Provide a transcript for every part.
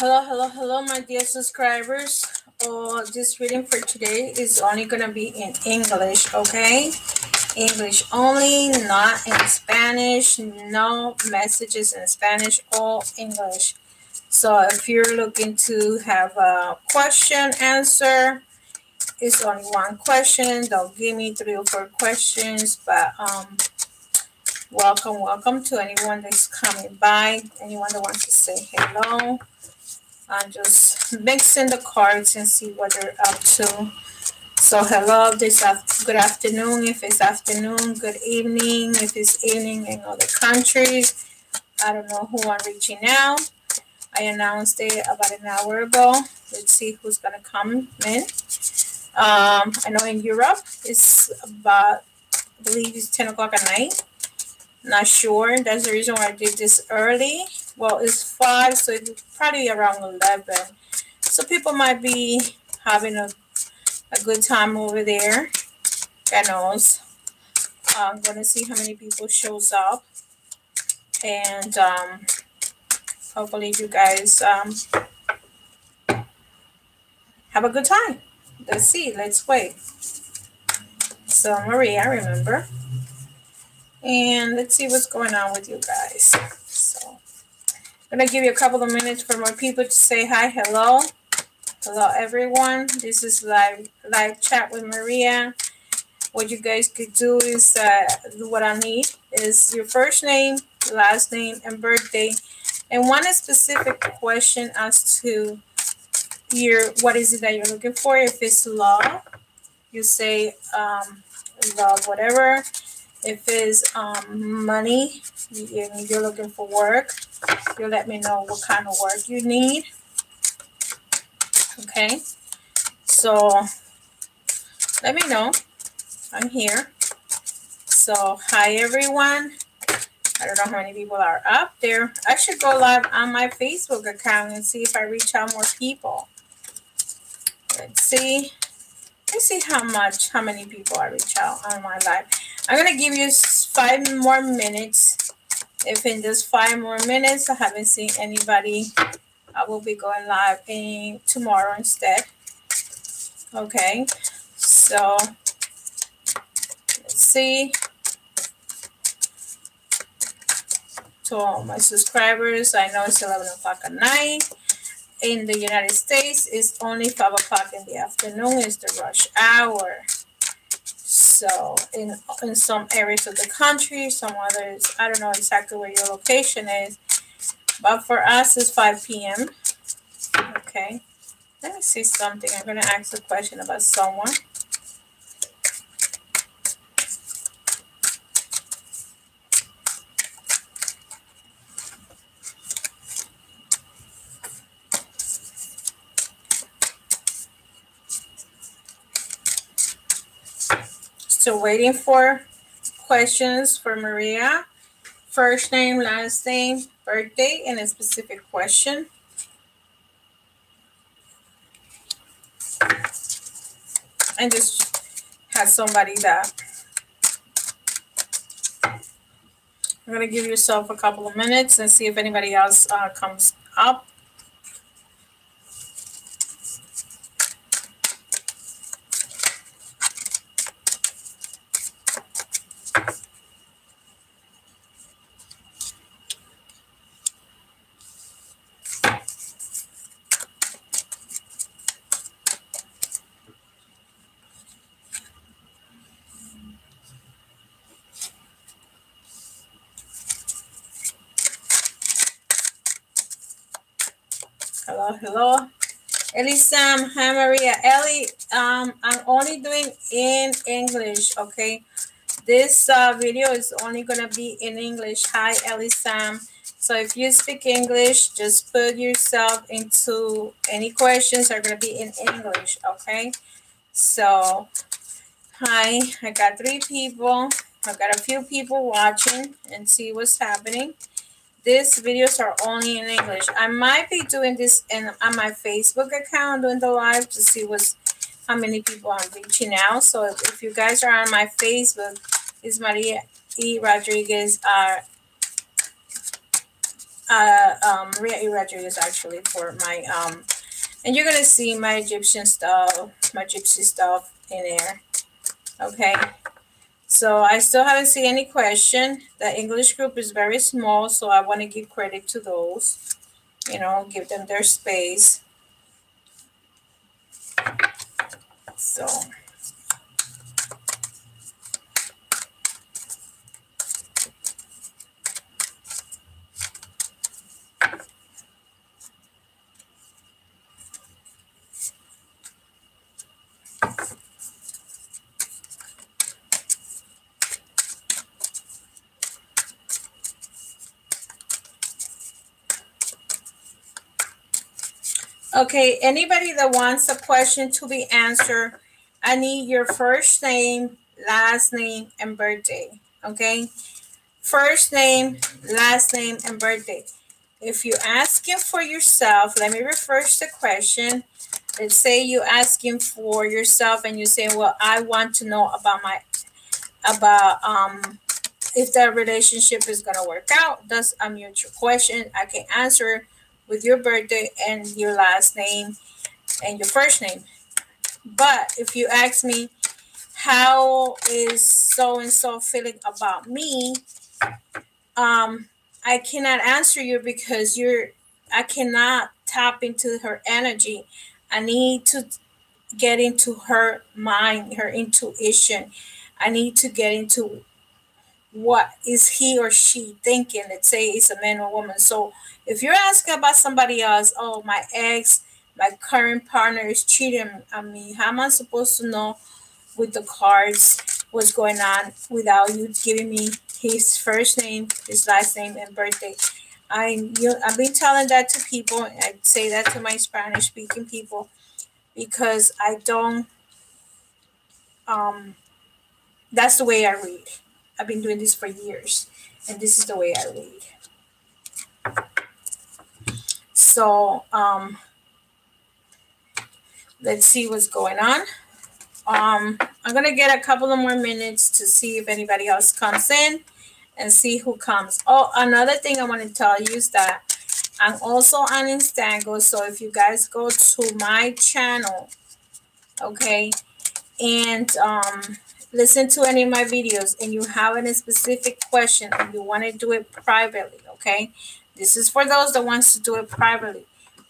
Hello, my dear subscribers. This reading for today is only going to be in English, okay? English only, not in Spanish. No messages in Spanish, all English. So if you're looking to have a question answer, it's only one question. Don't give me 3 or 4 questions, but welcome to anyone that's coming by, anyone that wants to say hello. I'm just mixing the cards and see what they're up to. So hello, good afternoon. If it's afternoon, good evening. If it's evening in other countries, I don't know who I'm reaching out. I announced it about an hour ago. Let's see who's gonna come in. I know in Europe it's about, I believe it's 10 o'clock at night. Not sure. That's the reason why I did this early. Well, it's 5, so it's probably around 11. So people might be having a good time over there. God knows. I'm going to see how many people shows up. And hopefully you guys have a good time. Let's see. Let's wait. So Maria, remember. And let's see what's going on with you guys. So I'm going to give you a couple of minutes for more people to say hi, hello. Hello, everyone. This is live chat with Maria. What you guys could do is, what I need is your first name, last name, and birthday. And one specific question as to what is it that you're looking for. If it's love, you say love, whatever. If it's money, you're looking for work, you let me know what kind of work you need. Okay, so let me know. I'm here. So hi everyone. I don't know how many people are up there. I should go live on my Facebook account and see if I reach out more people. Let's see how many people I reach out on my live. I'm going to give you 5 more minutes. If in just 5 more minutes I haven't seen anybody, I will be going live tomorrow instead. Okay, so let's see. To all my subscribers, I know it's 11 o'clock at night. In the United States, it's only 5 o'clock in the afternoon. It's the rush hour. So in some areas of the country, some others, I don't know exactly where your location is, but for us it's 5 p.m. Okay, let me see something. I'm going to ask a question about someone. Still waiting for questions for Maria. First name, last name, birthday, and a specific question. And just have somebody that I'm going to give yourself a couple of minutes and see if anybody else comes up. Hello. Ellie-Sam, hi Maria. Ellie, I'm only doing in English, okay? This video is only gonna be in English. Hi Ellie-Sam. So if you speak English, just put yourself into any questions are gonna be in English, okay? So, hi, I got 3 people. I've got a few people watching and see what's happening. These videos are only in English. I might be doing this on my Facebook account, doing the live to see how many people I'm reaching out. So if you guys are on my Facebook, it's Maria E. Rodriguez irregulars actually for my and you're gonna see my Egyptian stuff, my gypsy stuff in there. Okay, so I still haven't seen any question. The English group is very small, so I want to give credit to those, you know, give them their space. So okay, anybody that wants a question to be answered, I need your first name, last name, and birthday. Okay, first name, last name, and birthday. If you're asking for yourself, let me reverse the question. Let's say you're asking for yourself and you say, well, I want to know about if that relationship is going to work out. That's a mutual question. I can answer with your birthday and your last name and your first name. But if you ask me, how is so-and-so feeling about me? I cannot answer you because I cannot tap into her energy. I need to get into her mind, her intuition. I need to get into what is he or she thinking. Let's say it's a man or woman. So if you're asking about somebody else, oh, my ex, my current partner is cheating on me, how am I supposed to know with the cards what's going on without you giving me his first name, his last name, and birthday? I've been telling that to people. I say that to my Spanish speaking people because I don't that's the way I read. I've been doing this for years, and this is the way I read. So let's see what's going on. I'm gonna get a couple of more minutes to see if anybody else comes in and see who comes. Oh, another thing I want to tell you is that I'm also on Instagram. So if you guys go to my channel, okay, and listen to any of my videos and you have a specific question and you want to do it privately, okay, this is for those that wants to do it privately.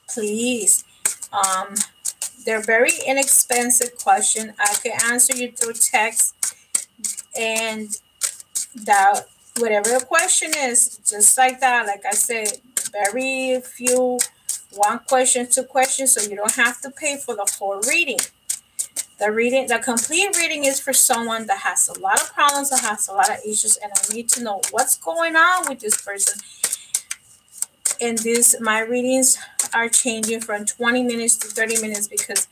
Please, they're very inexpensive question. I can answer you through text, and that whatever the question is, just like that, like I said, very few, one question, two questions, so you don't have to pay for the whole reading. The complete reading is for someone that has a lot of problems, that has a lot of issues, and I need to know what's going on with this person. And my readings are changing from 20 minutes to 30 minutes because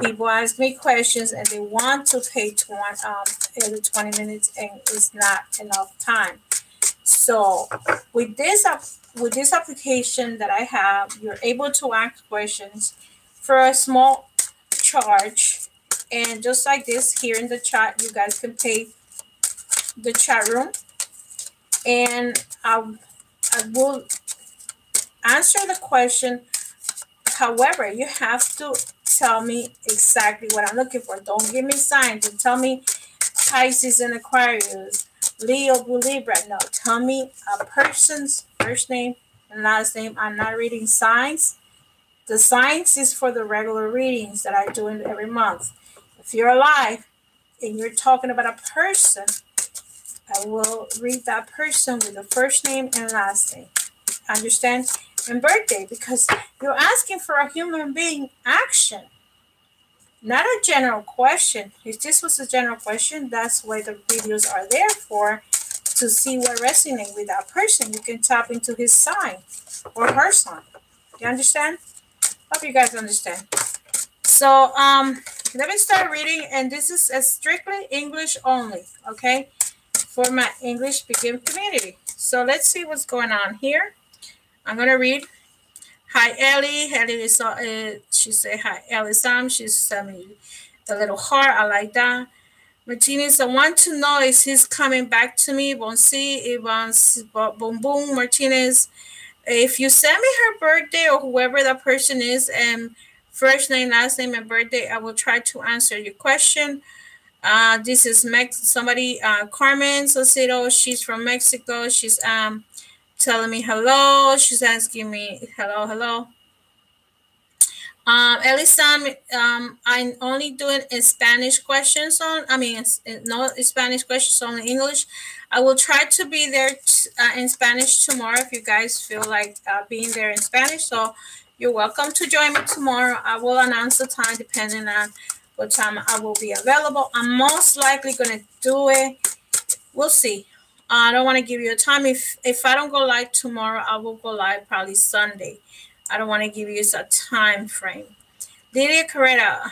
people ask me questions and they want to pay every 20 minutes, and it's not enough time. So with this application that I have, you're able to ask questions for a small charge. And just like this, here in the chat, you guys can pay the chat room. And I will answer the question. However, you have to tell me exactly what I'm looking for. Don't give me signs. Don't tell me Pisces and Aquarius, Leo, Libra. No, tell me a person's first name and last name. I'm not reading signs. The signs is for the regular readings that I do every month. If you're alive and you're talking about a person, I will read that person with the first name and last name. Understand? And birthday, because you're asking for a human being action, not a general question. If this was a general question, that's why the videos are there for, to see what resonates with that person. You can tap into his sign or her sign. You understand? Hope you guys understand. So let me start reading, and this is strictly English only, okay, for my English speaking community. So let's see what's going on here. I'm gonna read. Hi, Ellie. Ellie is she said hi, Ellie Sam. She's sending me the little heart. I like that. Martinez, I want to know, is he's coming back to me? Bon si, boom boom. Martinez, If you send me her birthday or whoever that person is, and first name, last name, and birthday, I will try to answer your question. This is somebody, Carmen Salcedo. She's from Mexico. She's telling me hello. She's asking me hello. Elisa, I'm only doing Spanish questions no Spanish questions, only English. I will try to be there in Spanish tomorrow if you guys feel like being there in Spanish. So you're welcome to join me tomorrow. I will announce the time depending on what time I will be available. I'm most likely going to do it. We'll see. I don't want to give you a time. If I don't go live tomorrow, I will go live probably Sunday. I don't want to give you a time frame. Lydia Coretta.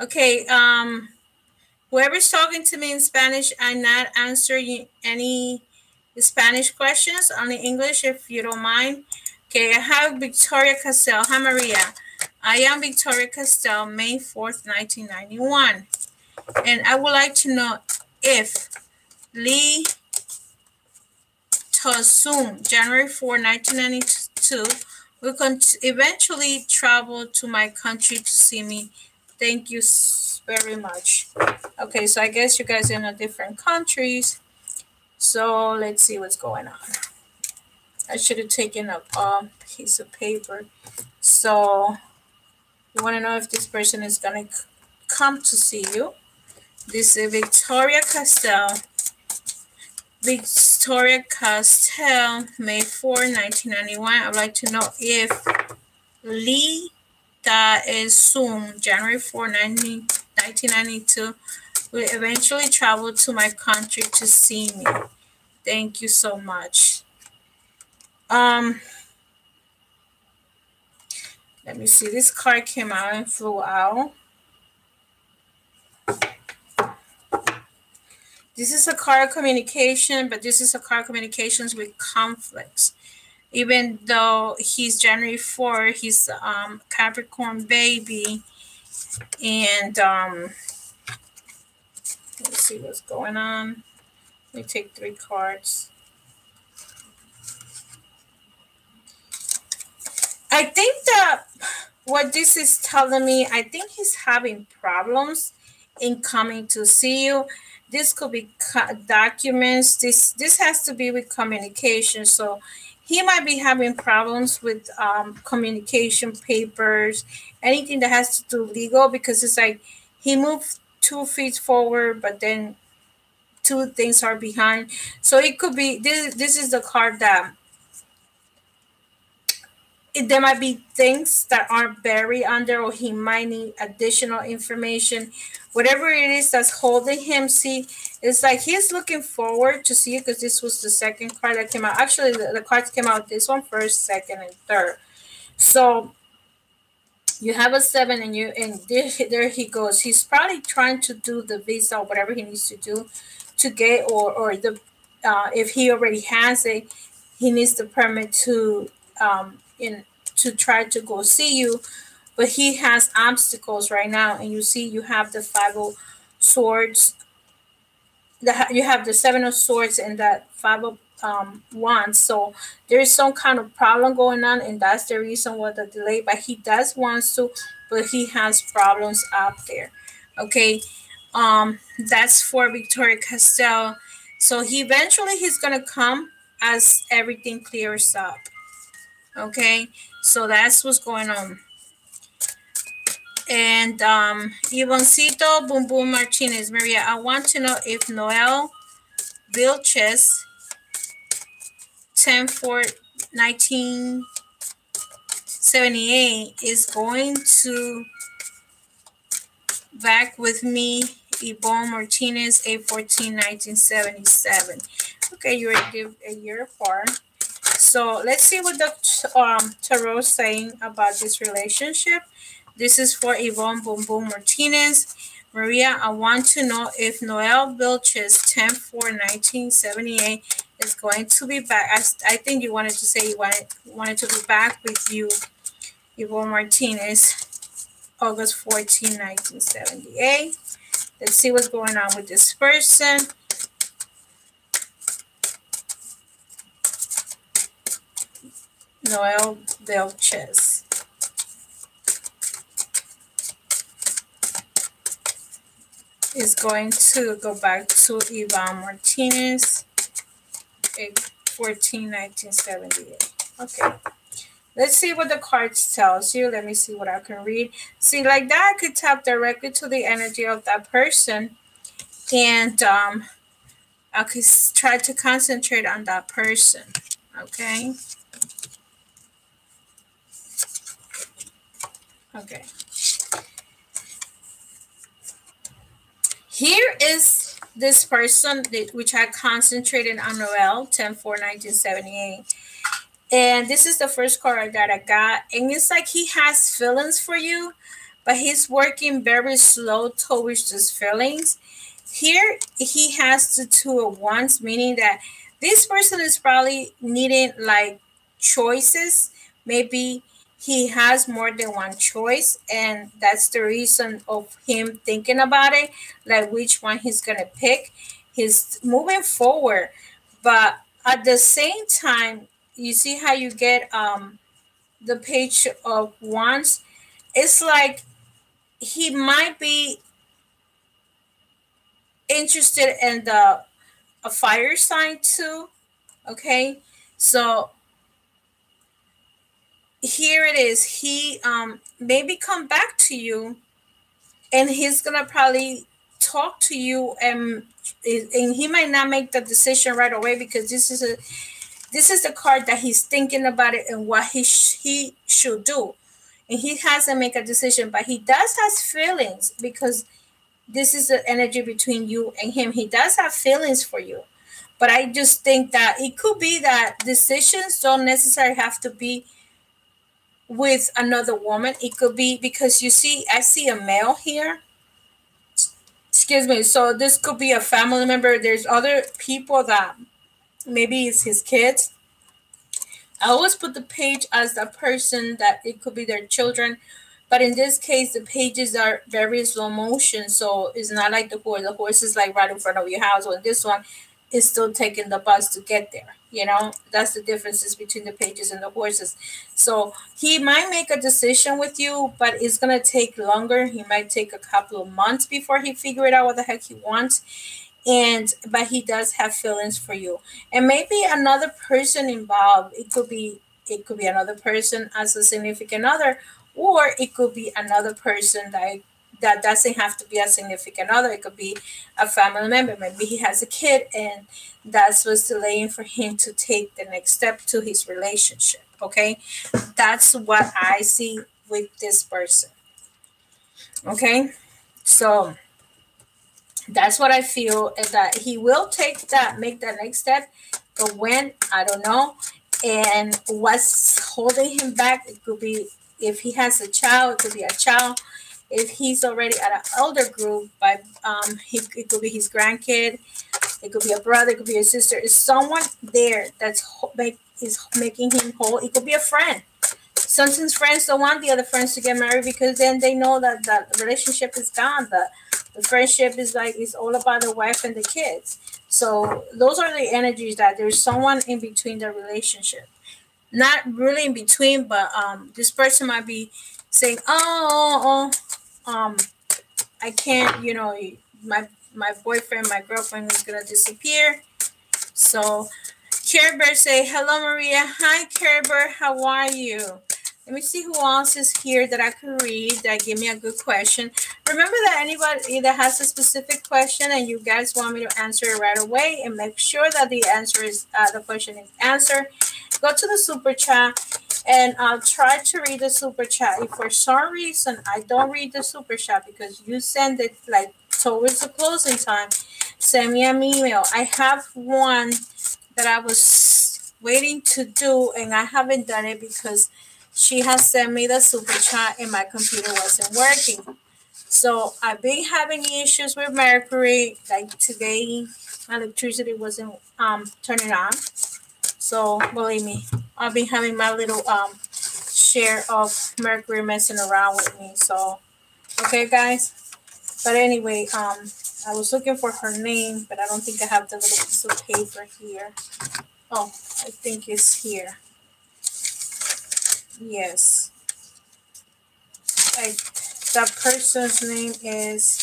Okay, whoever's talking to me in Spanish, I'm not answering any Spanish questions, only English if you don't mind. Okay, I have Victoria Castell. Hi, Maria. I am Victoria Castell, May 4th, 1991. And I would like to know if Lee Tosum, January 4, 1992, will eventually travel to my country to see me. Thank you very much. Okay, so I guess you guys are in a different countries. So let's see what's going on. I should have taken a piece of paper. So you want to know if this person is going to come to see you. This is Victoria Castell. Victoria Castell, May 4, 1991. I'd like to know if Lee Zoom, January 4, 1992, will eventually travel to my country to see me. Thank you so much. Let me see. This card came out and flew out. This is a card of communication, but this is a card of communications with conflicts. Even though he's January 4, he's Capricorn baby. And let's see what's going on. Let me take 3 cards. I think that what this is telling me, I think he's having problems in coming to see you. This could be documents. This has to be with communication. So he might be having problems with communication papers, anything that has to do legal, because it's like he moved 2 feet forward, but then 2 things are behind. So it could be, this is the card that there might be things that aren't buried under, or he might need additional information. Whatever it is that's holding him, see, it's like he's looking forward to see it, because this was the second card that came out. Actually, the cards came out, this one first, second, and third. So you have a 7, and there he goes. He's probably trying to do the visa or whatever he needs to do to get, or the if he already has it, he needs the permit to to try to go see you, but he has obstacles right now. And you see, you have the 5 of swords, you have the 7 of swords and that 5 of wands. So there is some kind of problem going on, and that's the reason why the delay. But he does want to, but he has problems out there. Okay, that's for Victoria Castell. So he's gonna come as everything clears up. Okay, so that's what's going on. And Ivoncito Boom Boom Martinez, Maria, I want to know if Noel Vilches, 10/4/1978, is going to back with me. Yvonne Martinez, 8/14/1977. Okay, you're a year apart. So let's see what the tarot is saying about this relationship. This is for Yvonne Boom Boom Martinez. Maria, I want to know if Noel Vilches, 10/4/1978, is going to be back. I think you wanted to say you wanted to be back with you, Yvonne Martinez, August 14, 1978. Let's see what's going on with this person. Noel Belches. Is going to go back to Ivan Martinez, 1978. Okay. Let's see what the cards tells you. Let me see what I can read. See, like that, I could tap directly to the energy of that person, and I could try to concentrate on that person. Okay. Okay. Here is this person which I concentrated on Noel, 10/4/1978. And this is the first card that I got. And it's like he has feelings for you, but he's working very slow towards those feelings. Here he has the Two of Wands, meaning that this person is probably needing like choices. Maybe he has more than one choice, and that's the reason of him thinking about it, like which one he's gonna pick. He's moving forward, but at the same time, you see how you get the Page of Wands. It's like he might be interested in a fire sign too. Okay, so here it is. He maybe come back to you, and he's gonna probably talk to you, and he might not make the decision right away, because this is the card that he's thinking about it and what he should do, and he hasn't made a decision, but he does has feelings, because this is the energy between you and him. He does have feelings for you, but I just think that it could be that decisions don't necessarily have to be with another woman. It could be because you see, I see a male here. Excuse me. So this could be a family member. There's other people that maybe it's his kids. I always put the page as the person that it could be their children. But in this case, the pages are very slow motion. So it's not like the horse. The horse is like right in front of your house. When this one is still taking the bus to get there. You know, that's the differences between the pages and the horses. So he might make a decision with you, but it's going to take longer. He might take a couple of months before he figure it out what the heck he wants. But he does have feelings for you, and maybe another person involved. It could be another person as a significant other, or it could be another person that doesn't have to be a significant other. It could be a family member. Maybe he has a kid, and that's what's delaying for him to take the next step to his relationship. Okay, that's what I see with this person. Okay, so that's what I feel, is that he will make that next step, but when, I don't know. And what's holding him back, it could be if he has a child, it could be a child. If he's already at an elder group, but it could be his grandkid, it could be a brother, it could be a sister. It's someone there is making him whole. It could be a friend. Sometimes friends don't want the other friends to get married, because then they know that the relationship is gone. The friendship is like, it's all about the wife and the kids. So those are the energies, that there's someone in between the relationship. Not really in between, but this person might be saying, I can't, my boyfriend, my girlfriend is gonna disappear. So Care Bear say, hello Maria. Hi Care Bear, how are you? Let me see who else is here that I can read that give me a good question. Remember that anybody that has a specific question and you guys want me to answer it right away, and make sure that the question is answered, go to the super chat, and I'll try to read the super chat. If for some reason I don't read the super chat because you send it like towards the closing time, send me an email. I have one that I was waiting to do, and I haven't done it because she has sent me the super chat and my computer wasn't working. So I've been having issues with Mercury. Like today, my electricity wasn't turning on. So believe me, I've been having my little share of Mercury messing around with me. So okay, guys. But anyway, I was looking for her name, but I don't think I have the little piece of paper here. Oh, I think it's here. Yes. Like that person's name is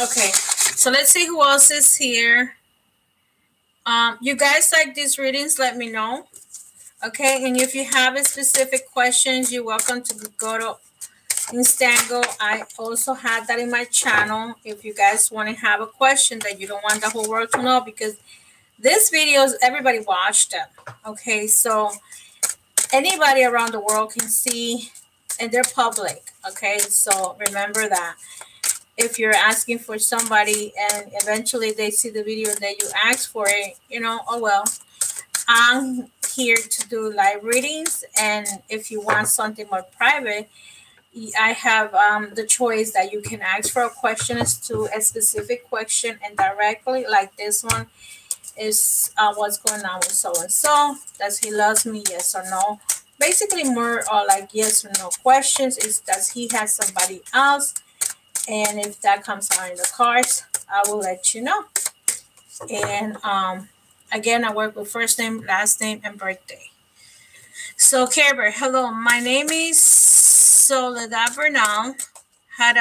okay. So let's see who else is here. You guys like these readings, let me know. Okay, and if you have a specific questions, you're welcome to go to Instango. I also have that in my channel. If you guys want to have a question that you don't want the whole world to know, because this videos everybody watched them. Okay, so anybody around the world can see, and they're public. Okay, so remember that. If you're asking for somebody and eventually they see the video that you asked for it, oh well. I'm here to do live readings, and if you want something more private, I have the choice that you can ask for questions to a specific question and directly, like this one is what's going on with so and so. Does he loves me? Yes or no? Basically, more or like yes or no questions. Is does he have somebody else? And if that comes out in the cards, I will let you know. And again, I work with first name, last name, and birthday. So, Kerber, hello. My name is Soledad Bernal. Had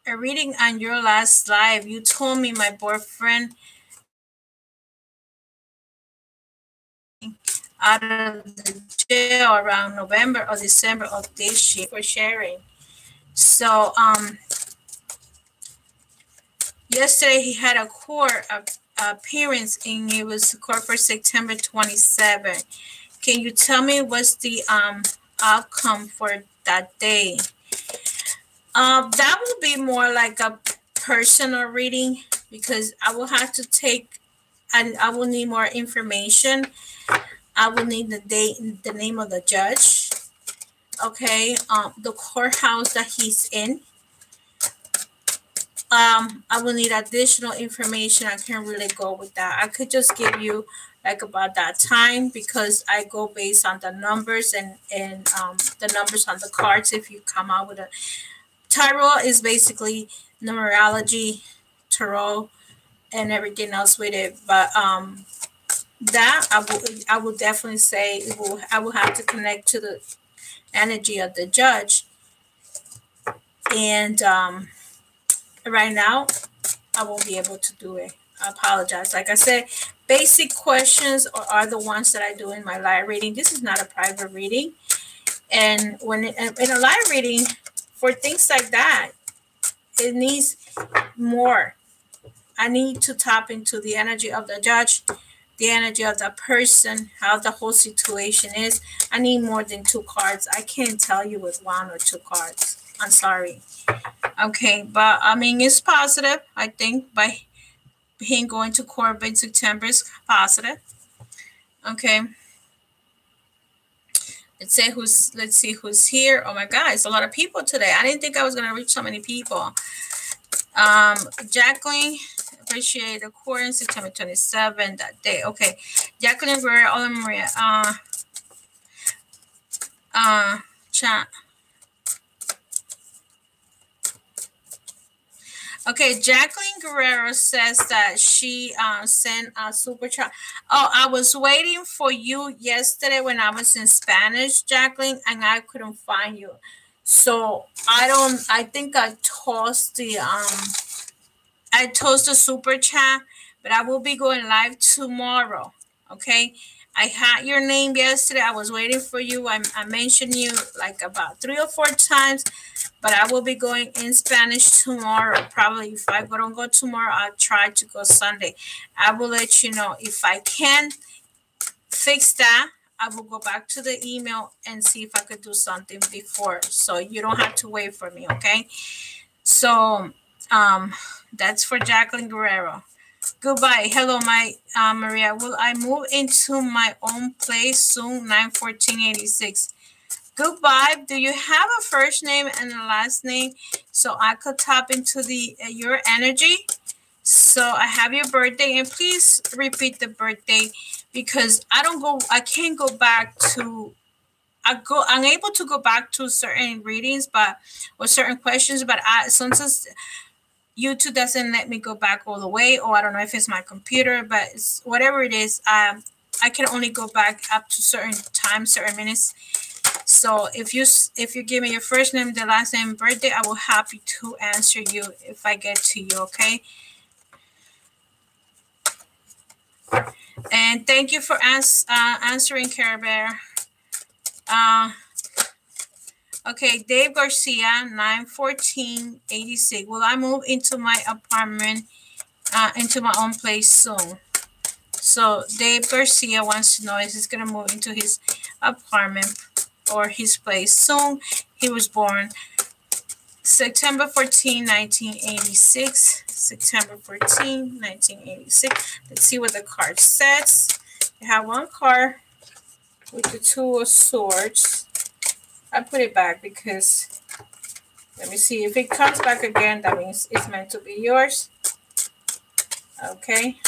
a reading on your last live. You told me my boyfriend out of the jail around November or December of this year for sharing. So, yesterday he had a court appearance, and it was court for September 27. Can you tell me what's the outcome for that day? That will be more like a personal reading, because I will have to take, and I will need more information. I will need the date and the name of the judge. Okay, the courthouse that he's in. I will need additional information. I can't really go with that. I could just give you like about that time, because I go based on the numbers and the numbers on the cards. If you come out with a tarot, is basically numerology, tarot, and everything else with it. But that I will definitely say I will have to connect to the energy of the judge. And right now, I won't be able to do it. I apologize. Like I said, basic questions are the ones that I do in my live reading. This is not a private reading. And when in a live reading, for things like that, it needs more. I need to tap into the energy of the judge, the energy of the person, how the whole situation is. I need more than 2 cards. I can't tell you with 1 or 2 cards. I'm sorry. Okay, but I mean, it's positive. I think by him going to court in September is positive. Okay. Let's see who's here. Oh my God, it's a lot of people today. I didn't think I was gonna reach so many people. Jacqueline, appreciate the court in September 27 that day. Okay, Jacqueline Guerrero, Ola Maria, chat. Okay, Jacqueline Guerrero says that she sent a super chat. Oh, I was waiting for you yesterday when I was in Spanish, Jacqueline, and I couldn't find you. So I think I tossed the super chat, but I will be going live tomorrow. Okay. I had your name yesterday. I was waiting for you. I mentioned you like about 3 or 4 times, but I will be going in Spanish tomorrow. Probably if I don't go tomorrow, I'll try to go Sunday. I will let you know. If I can fix that, I will go back to the email and see if I could do something before. So you don't have to wait for me, okay? So that's for Jacqueline Guerrero. Goodbye. Hello, my Maria. Will I move into my own place soon? 9/14/86. Goodbye. Do you have a first name and a last name so I could tap into the your energy? So I have your birthday, and please repeat the birthday, because I can't go back to I'm able to go back to certain readings, or certain questions, but sometimes YouTube doesn't let me go back all the way, or I don't know if it's my computer, but it's, whatever it is, I can only go back up to certain times, certain minutes. So if you give me your first name, the last name, birthday, I will happy to answer you if I get to you, okay? And thank you for answering, Care Bear. Okay, Dave Garcia, 9/14/86. Will I move into my apartment, into my own place soon? So Dave Garcia wants to know if he's going to move into his apartment or his place soon. He was born September 14, 1986. September 14, 1986. Let's see what the card says. You have one card with the Two of Swords. I put it back because, let me see, if it comes back again, that means it's meant to be yours. Okay.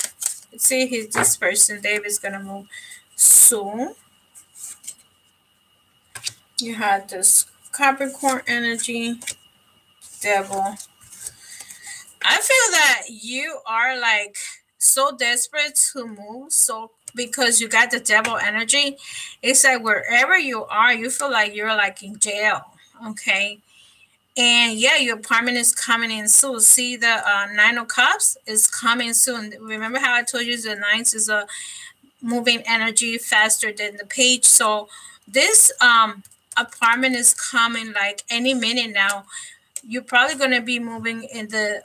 Let's see, this person, Dave, is going to move soon. You had this Capricorn energy, Devil. I feel that you are like so desperate to move, so because you got the Devil energy, it's like wherever you are, you feel like you're like in jail, okay? And yeah, your apartment is coming in soon. See, the Nine of Cups is coming soon. Remember how I told you the Nines is a moving energy faster than the Page. So this apartment is coming like any minute now. You're probably going to be moving in the,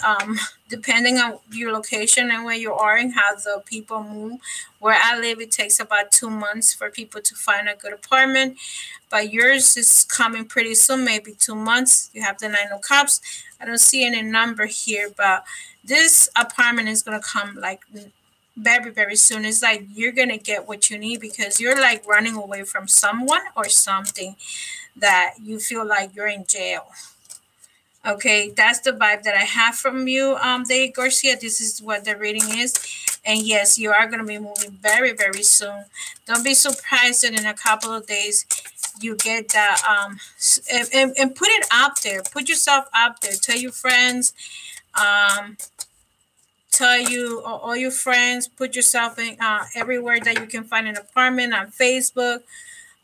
depending on your location and where you are and how the people move. Where I live, it takes about 2 months for people to find a good apartment. But yours is coming pretty soon, maybe 2 months. You have the Nine of Cups. I don't see any number here, but this apartment is going to come like very, very soon. It's like you're going to get what you need because you're like running away from someone or something that you feel like you're in jail. Okay, that's the vibe that I have from you, Dave Garcia. This is what the reading is. And yes, you are going to be moving very, very soon. Don't be surprised that in a couple of days you get that, and put it out there. Put yourself out there. Tell your friends, tell you all your friends, put yourself in everywhere that you can find an apartment, on Facebook,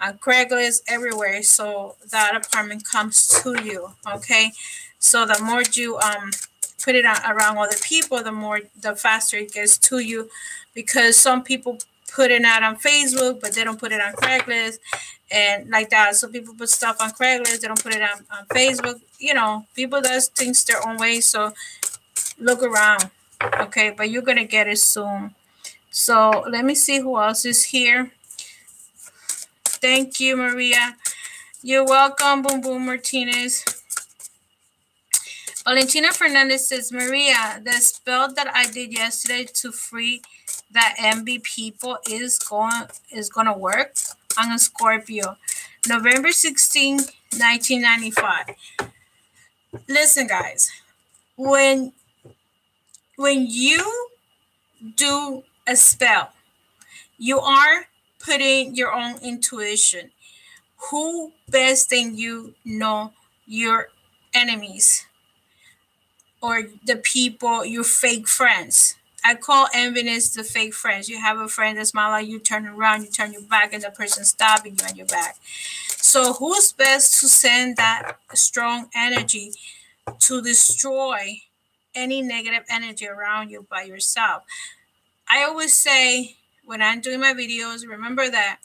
on Craigslist, everywhere, so that apartment comes to you, okay? So the more you put it around other people, the faster it gets to you, because some people put it out on Facebook, but they don't put it on Craigslist, and like that. So people put stuff on Craigslist, they don't put it on Facebook. You know, people does things their own way, so look around, okay? But you're gonna get it soon. So let me see who else is here. Thank you, Maria. You're welcome, Boom Boom Martinez. Valentina Fernandez says, Maria, the spell that I did yesterday to free the envy people is gonna work on a Scorpio. November 16, 1995. Listen, guys, when you do a spell, you are putting your own intuition. Who best than you know your enemies or the people, your fake friends? I call enviness the fake friends. You have a friend that smiles at you, turn around, you turn your back, and the person stabbing you on your back. So who's best to send that strong energy to destroy any negative energy around you by yourself? I always say when I'm doing my videos, remember that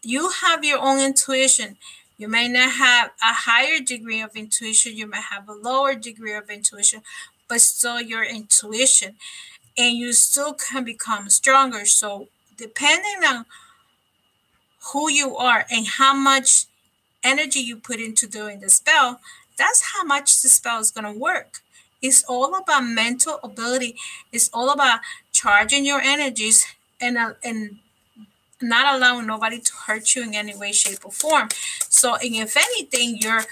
you have your own intuition. You may not have a higher degree of intuition. You may have a lower degree of intuition, but still your intuition. And you still can become stronger. So depending on who you are and how much energy you put into doing the spell, that's how much the spell is going to work. It's all about mental ability. It's all about charging your energies and not allowing nobody to hurt you in any way, shape, or form. So, and if anything, you're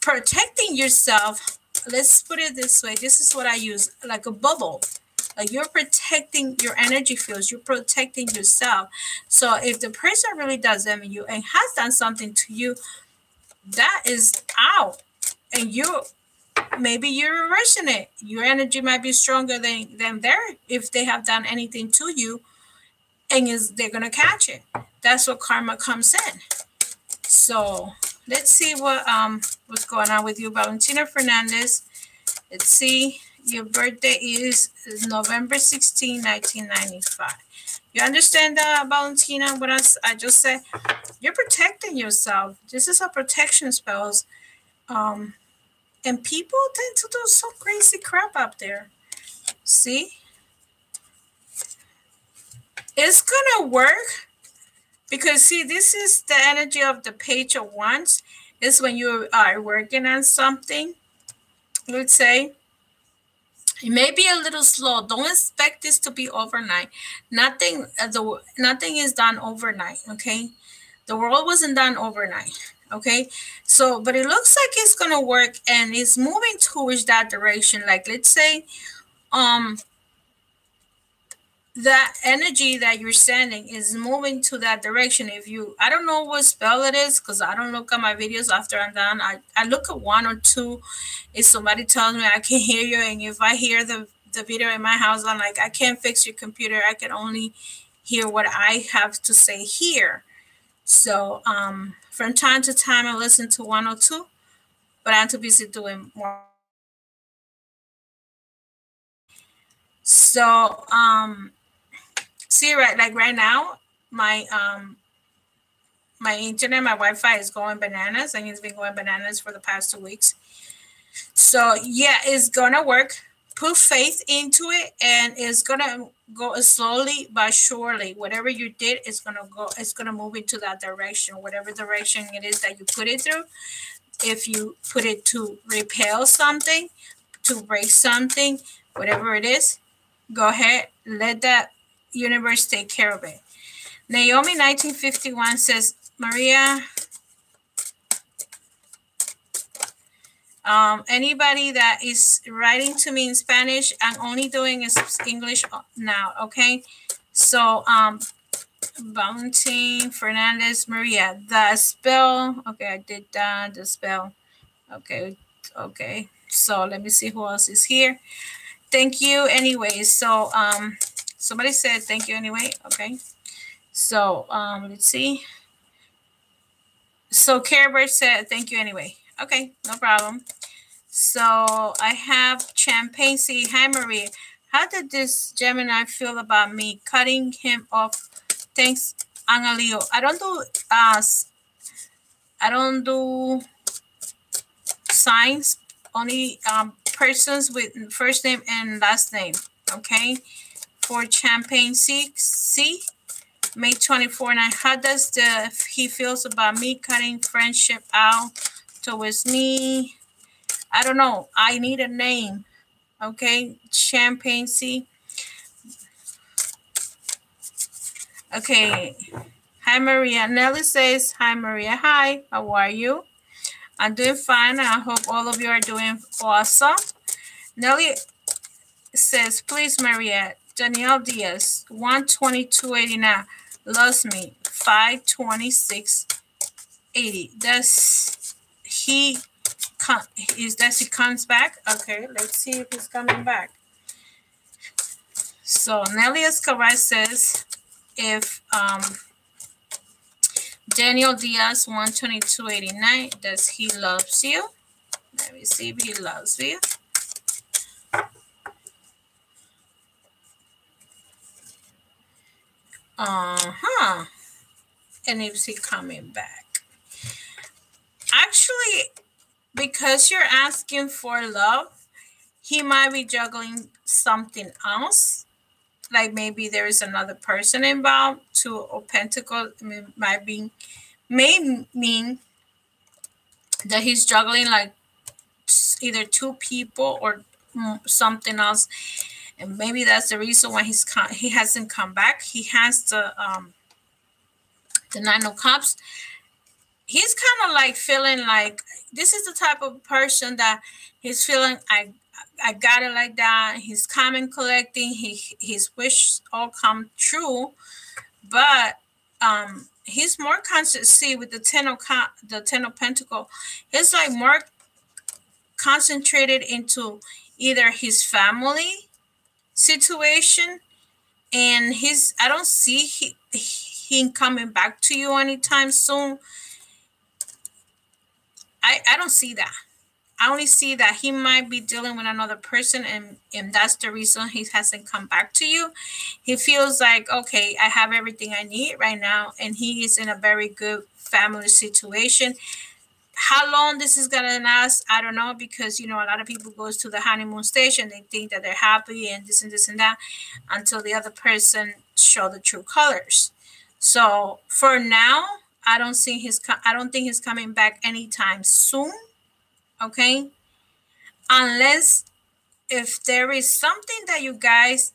protecting yourself. Let's put it this way. This is what I use, like a bubble. Like you're protecting your energy fields. You're protecting yourself. So if the person really does damage you and has done something to you, that is out. And maybe you're reversing it. Your energy might be stronger than if they have done anything to you, and they're gonna catch it. That's what karma comes in. So let's see what's going on with you, Valentina Fernandez. Let's see. Your birthday is November 16, 1995. You understand that, Valentina? What I just said? You're protecting yourself. This is a protection spells. And people tend to do some crazy crap up there. See? It's gonna work because see, this is the energy of the Page of Wands. Is when you are working on something. Let's say it may be a little slow. Don't expect this to be overnight. Nothing is done overnight. Okay, the world wasn't done overnight. Okay, so but it looks like it's gonna work and it's moving towards that direction. Like let's say, that energy that you're sending is moving to that direction. I don't know what spell it is because I don't look at my videos after I'm done. I look at one or two. If somebody tells me I can hear you, and if I hear the video in my house, I'm like, I can't fix your computer. I can only hear what I have to say here. So from time to time, I listen to one or two, but I'm too busy doing more. So see, right now, my internet, my Wi-Fi is going bananas, and it's been going bananas for the past 2 weeks. So yeah, it's gonna work. Put faith into it, and it's gonna go slowly but surely. Whatever you did, it's gonna move into that direction. Whatever direction it is that you put it through. If you put it to repel something, to break something, whatever it is, go ahead, let that universe take care of it. Naomi 1951 says, Maria, anybody that is writing to me in Spanish, I'm only doing English now, okay? So Valentin Fernandez Maria, the spell, okay, I did that, the spell, okay, so let me see who else is here. Thank you anyway. So somebody said thank you anyway, okay. So let's see. So Caribert said thank you anyway. Okay, no problem. So I have Champagne. See, hi Maria. How did this Gemini feel about me cutting him off? Thanks, Angalio. I don't do signs. Only persons with first name and last name. Okay. For Champagne C. May 24. Now, how does he feels about me cutting friendship out towards me? I don't know. I need a name. Okay, Champagne C. Okay. Hi, Maria. Nelly says, hi, Maria. Hi, how are you? I'm doing fine. I hope all of you are doing awesome. Nelly says, please, Maria. Danielle Diaz, 122.89. Loves me, 526.80. Does he comes back? Okay, let's see if he's coming back. So Nelly Escobar says, if Daniel Diaz 122.89, does he loves you? Let me see if he loves you. And is he coming back? Actually, because you're asking for love, he might be juggling something else. Like maybe there is another person involved. Two of Pentacles may mean that he's juggling like either two people or something else. And maybe that's the reason why he hasn't come back. He has the Nine of Cups. He's kind of like feeling like this is the type of person that he's feeling I got it like that. He's comment collecting. His wishes all come true, but he's more conscious. See, with the Ten of Pentacle, he's like more concentrated into either his family situation, and I don't see him coming back to you anytime soon. I don't see that. I only see that he might be dealing with another person, and that's the reason he hasn't come back to you. He feels like, okay, I have everything I need right now, and he is in a very good family situation. How long this is gonna last, I don't know, because a lot of people goes to the honeymoon stage and they think that they're happy and this and that until the other person show the true colors. So for now, I don't think he's coming back anytime soon. Okay, unless if there is something that you guys,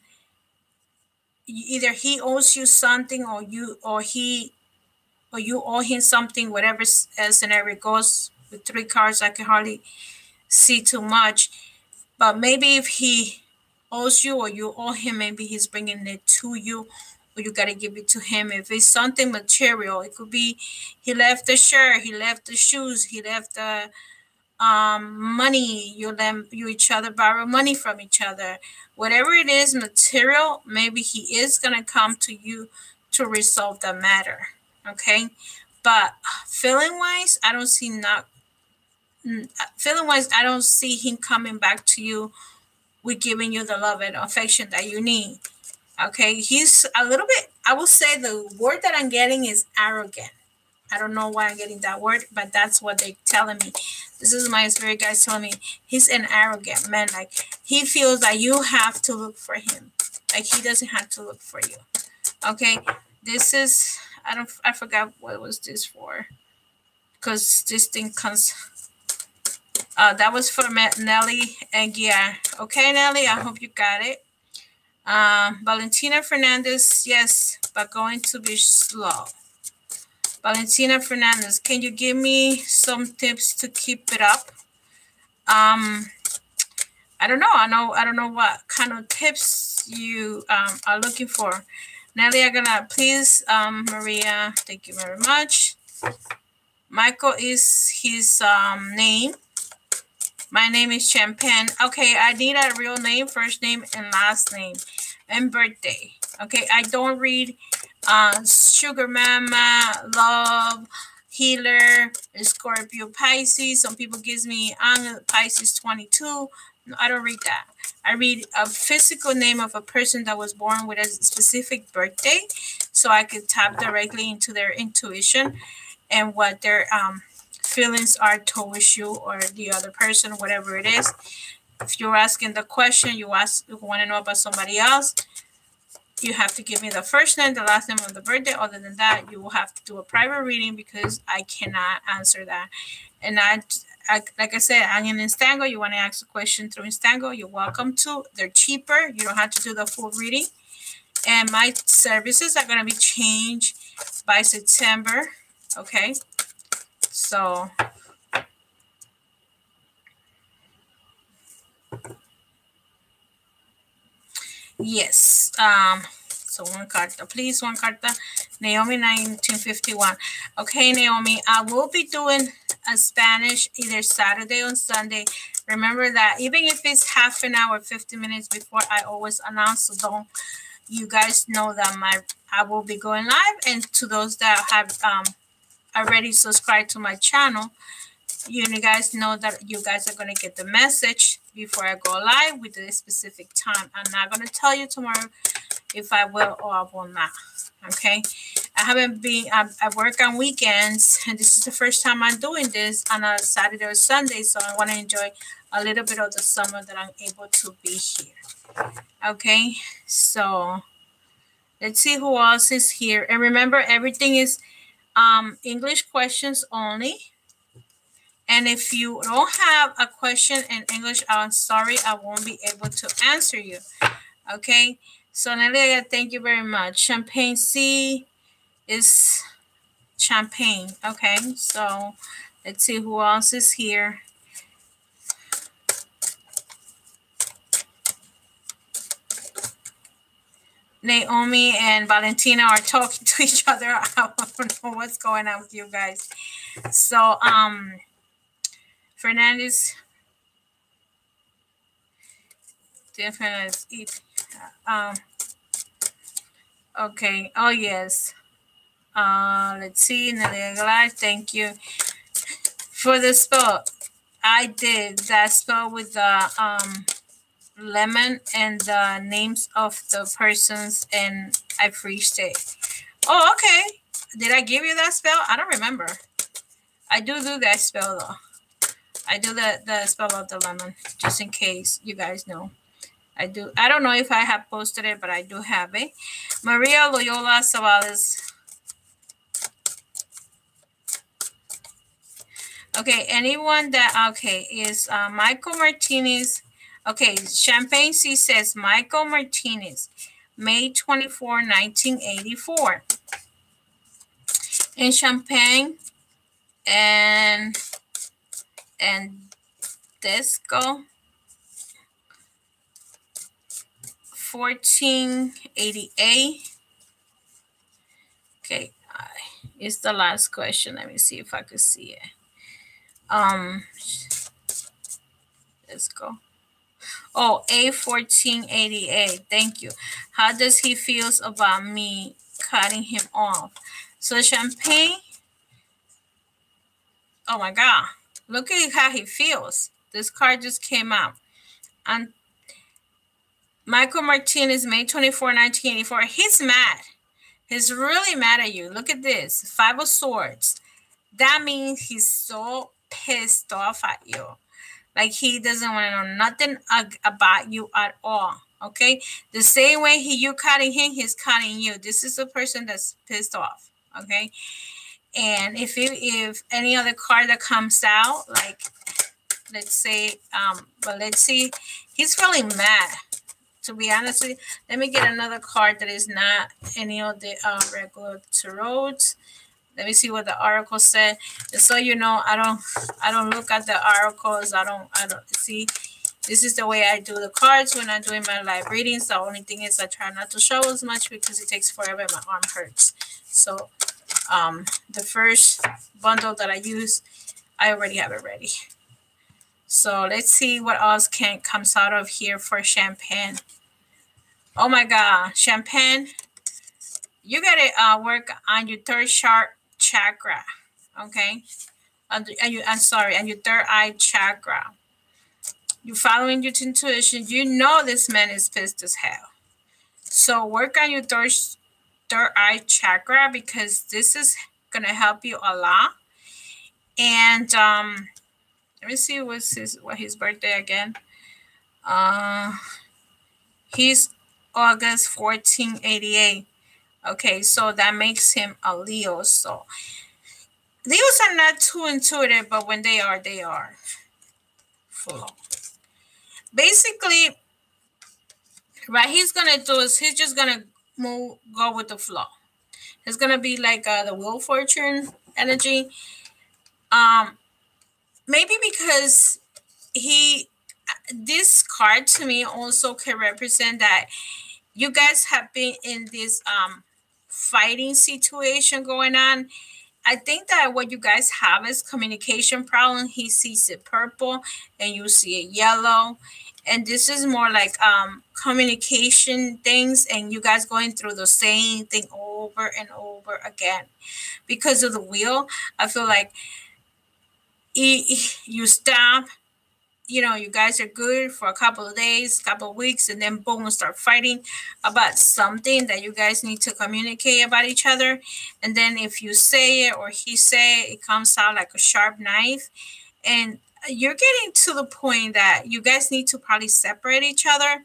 either he owes you something or you owe him something, whatever scenario goes. With 3 cards, I can hardly see too much, but maybe if he owes you or you owe him, maybe he's bringing it to you, or you got to give it to him. If it's something material, it could be he left the shirt, he left the shoes, he left the money, you each other borrow money from each other, whatever it is, material, maybe he is going to come to you to resolve the matter. Okay, but feeling wise, I don't see him coming back to you with giving you the love and affection that you need. Okay, he's a little bit, I will say the word that I'm getting is arrogant. I don't know why I'm getting that word, but that's what they're telling me. This is my spirit guys telling me he's an arrogant man. Like, he feels that you have to look for him. Like, he doesn't have to look for you. Okay, this is, I forgot what was this for, because this thing comes, that was for Nelly and Gia. Okay, Nelly, I hope you got it. Valentina Fernandez, yes, but going to be slow. Valentina Fernandez, can you give me some tips to keep it up? I don't know. I don't know what kind of tips you are looking for. Nelly, I'm gonna please, Maria, thank you very much. Michael is his name. My name is Champagne. Okay, I need a real name, first name and last name, and birthday. Okay, I don't read Sugar Mama, Love, Healer, Scorpio, Pisces. Some people gives me Pisces 22. No, I don't read that. I read a physical name of a person that was born with a specific birthday, so I could tap directly into their intuition and what their feelings are towards you or the other person, whatever it is. If you're asking the question, you want to know about somebody else, you have to give me the first name, the last name of the birthday. Other than that, you will have to do a private reading because I cannot answer that. And I like I said, I'm in Instango. You want to ask a question through Instango, you're welcome to. They're cheaper. You don't have to do the full reading. And my services are going to be changed by September. Okay. So yes. So one carta, please, one carta. Naomi, 1951. Okay, Naomi, I will be doing a Spanish either Saturday or Sunday. Remember that even if it's half an hour, 50 minutes before, I always announce. So don't you guys know that I will be going live. And to those that have already subscribed to my channel, you guys know that you guys are going to get the message before I go live with a specific time. I'm not going to tell you tomorrow if I will or I will not. Okay, I haven't been, I work on weekends, and this is the first time I'm doing this on a Saturday or Sunday, so I want to enjoy a little bit of the summer that I'm able to be here. Okay, so let's see who else is here. And remember, everything is English questions only. And if you don't have a question in English, I'm sorry, I won't be able to answer you. Okay, so Nelia, thank you very much. Champagne C is Champagne. Okay, so let's see who else is here. Naomi and Valentina are talking to each other. I don't know what's going on with you guys. So, Fernandez, Fernandez, okay. Oh yes. Let's see. Thank you for the spell. I did that spell with the lemon and the names of the persons, and I freezed it. Oh, okay. Did I give you that spell? I don't remember. I do that spell though. I do the spell of the lemon, just in case you guys know. I do. I don't know if I have posted it, but I do have it. Maria Loyola Savales. Okay, anyone that, okay, is Michael Martinez. Okay, Champagne C says Michael Martinez, May 24, 1984. In Champagne and Disco, 1488. Okay, it's the last question. Let me see if I could see it. Let's go. Oh, A1488. Thank you. How does he feels about me cutting him off? So Champagne. Oh my God. Look at how he feels. This card just came out. And Michael Martinez, May 24, 1984. He's mad. He's really mad at you. Look at this. 5 of Swords. That means he's so pissed off at you. Like he doesn't want to know nothing about you at all. Okay? The same way you cutting him, he's cutting you. This is a person that's pissed off. Okay? And if any other card that comes out, like let's say, but let's see, he's really mad. To be honest with you, let me get another card that is not any of the regular tarots. Let me see what the oracle said. Just so you know, I don't look at the oracles. I don't see. This is the way I do the cards when I'm doing my live readings. The only thing is I try not to show as much because it takes forever and my arm hurts. So the first bundle that I use, I already have it ready. So let's see what else comes out of here for Champagne. Oh my God, Champagne, you gotta work on your third chakra, okay? And your third eye chakra. You're following your intuition. You know this man is pissed as hell. So work on your third eye chakra because this is gonna help you a lot. And let me see what his birthday again. He's August 1488. Okay, so that makes him a Leo. So Leos are not too intuitive, but when they are, they are. Full. Basically, what he's gonna do is he's just gonna go with the flow. It's gonna be like the Wheel of Fortune energy. Maybe because this card to me also can represent that you guys have been in this fighting situation going on. I think that what you guys have is communication problem. He sees it purple and you see it yellow. And this is more like communication things and you guys going through the same thing over and over again. Because of the wheel, I feel like you stop, you guys are good for a couple of days, couple of weeks, and then boom, start fighting about something that you guys need to communicate about each other. And then if you say it or he say it, it comes out like a sharp knife. And you're getting to the point that you guys need to probably separate each other.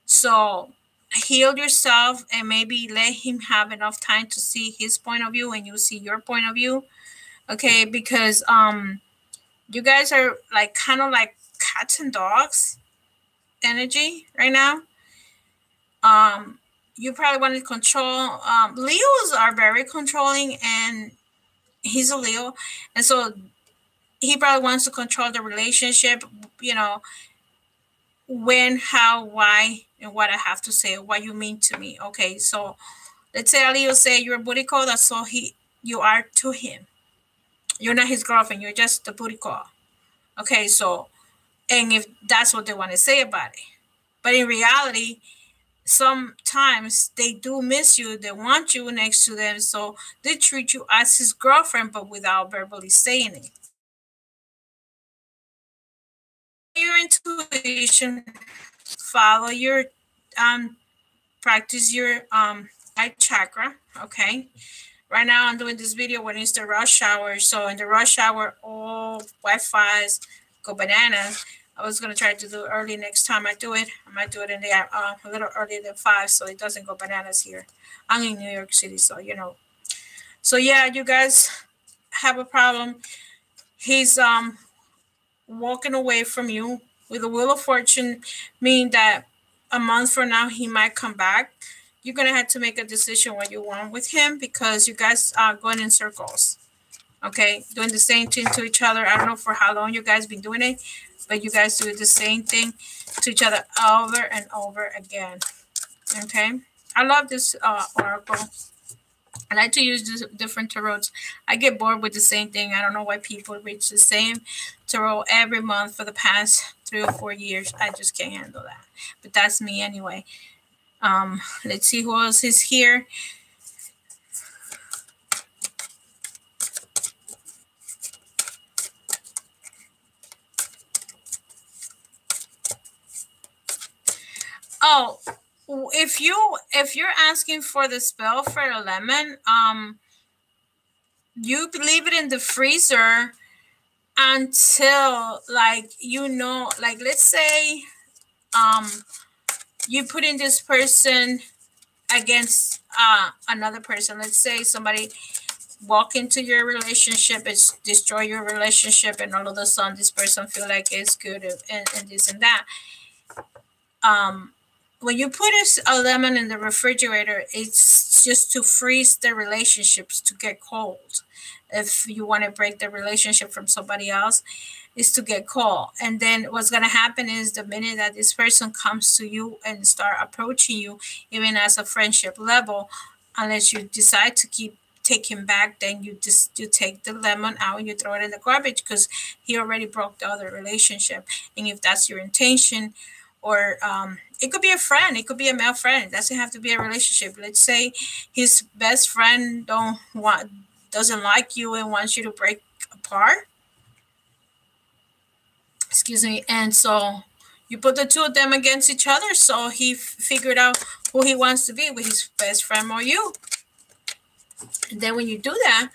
So heal yourself and maybe let him have enough time to see his point of view and you see your point of view. Okay, because you guys are like kind of like cats and dogs energy right now. You probably want to control. Leos are very controlling and he's a Leo. And so he probably wants to control the relationship, when, how, why, and what I have to say, what you mean to me. Okay, so let's say Leo say you're a booty call, that's all you are to him. You're not his girlfriend, you're just the booty call. Okay, so, and if that's what they want to say about it. But in reality, sometimes they do miss you, they want you next to them, so they treat you as his girlfriend, but without verbally saying it. Your intuition, follow your practice your eye chakra. Okay, right now I'm doing this video when it's the rush hour, so in the rush hour all Wi-Fi's go bananas. I was gonna try to do it early next time I do it. I might do it in the a little earlier than 5 so it doesn't go bananas here. I'm in New York City, so you know. So yeah, you guys have a problem. He's walking away from you with the Wheel of Fortune, meaning that a month from now he might come back. You're gonna have to make a decision what you want with him because you guys are going in circles. Okay, doing the same thing to each other. I don't know for how long you guys been doing it, but you guys do the same thing to each other over and over again. Okay, I love this oracle. I like to use this different tarots. I get bored with the same thing. I don't know why people reach the same tarot every month for the past 3 or 4 years. I just can't handle that. But that's me anyway. Let's see who else is here. Oh, if you're asking for the spell for the lemon, you leave it in the freezer until like like let's say you put in this person against another person. Let's say somebody walk into your relationship, it's destroy your relationship, and all of a sudden this person feel like it's good and this and that. When you put a lemon in the refrigerator, it's just to freeze the relationships to get cold. If you want to break the relationship from somebody else, is to get cold. And then what's going to happen is the minute that this person comes to you and start approaching you, even as a friendship level, unless you decide to take him back, then you take the lemon out and you throw it in the garbage because he already broke the other relationship. And if that's your intention, or it could be a friend, it could be a male friend, it doesn't have to be a relationship. Let's say his best friend doesn't like you and wants you to break apart. Excuse me. And so you put the two of them against each other, so he figured out who he wants to be with, his best friend or you. And then when you do that,